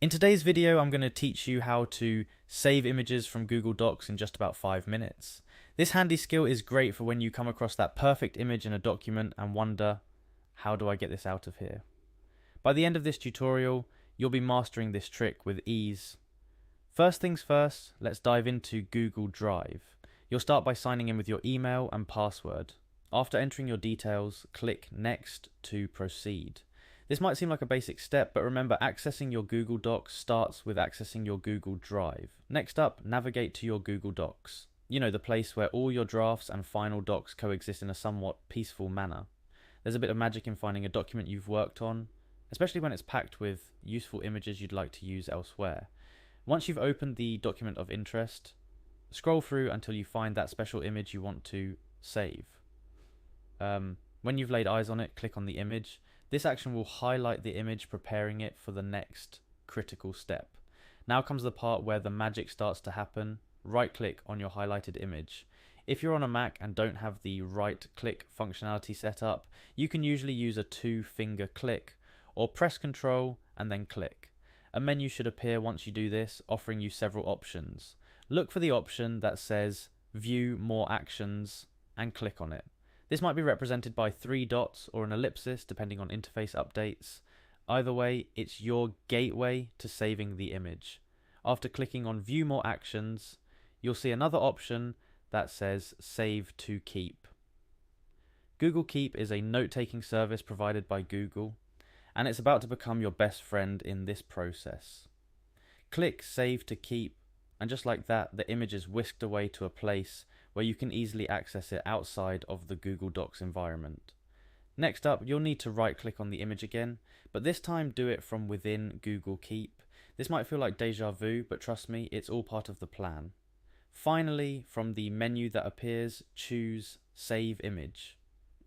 In today's video, I'm going to teach you how to save images from Google Docs in just about 5 minutes. This handy skill is great for when you come across that perfect image in a document and wonder, how do I get this out of here? By the end of this tutorial, you'll be mastering this trick with ease. First things first, let's dive into Google Drive. You'll start by signing in with your email and password. After entering your details, click Next to proceed. This might seem like a basic step, but remember, accessing your Google Docs starts with accessing your Google Drive. Next up, navigate to your Google Docs. You know, the place where all your drafts and final docs coexist in a somewhat peaceful manner. There's a bit of magic in finding a document you've worked on, especially when it's packed with useful images you'd like to use elsewhere. Once you've opened the document of interest, scroll through until you find that special image you want to save. When you've laid eyes on it, click on the image. This action will highlight the image, preparing it for the next critical step. Now comes the part where the magic starts to happen. Right-click on your highlighted image. If you're on a Mac and don't have the right-click functionality set up, you can usually use a 2-finger click, or press Ctrl and then click. A menu should appear once you do this, offering you several options. Look for the option that says View More Actions and click on it. This might be represented by 3 dots or an ellipsis depending on interface updates. Either way, it's your gateway to saving the image. After clicking on View More Actions, you'll see another option that says Save to Keep. Google Keep is a note-taking service provided by Google, and it's about to become your best friend in this process. Click Save to Keep, and just like that, the image is whisked away to a place where you can easily access it outside of the Google Docs environment. Next up, you'll need to right-click on the image again, but this time do it from within Google Keep. This might feel like deja vu, but trust me, it's all part of the plan. Finally, from the menu that appears, choose Save Image.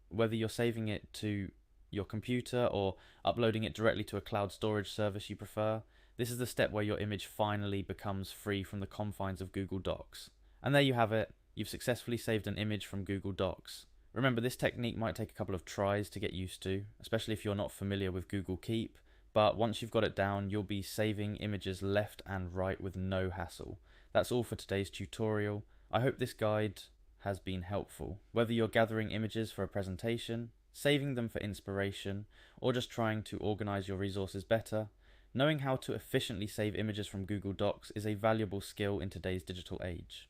Whether you're saving it to your computer or uploading it directly to a cloud storage service you prefer, this is the step where your image finally becomes free from the confines of Google Docs. And there you have it. You've successfully saved an image from Google Docs. Remember, this technique might take a couple of tries to get used to, especially if you're not familiar with Google Keep, but once you've got it down, you'll be saving images left and right with no hassle. That's all for today's tutorial. I hope this guide has been helpful. Whether you're gathering images for a presentation, saving them for inspiration, or just trying to organize your resources better, knowing how to efficiently save images from Google Docs is a valuable skill in today's digital age.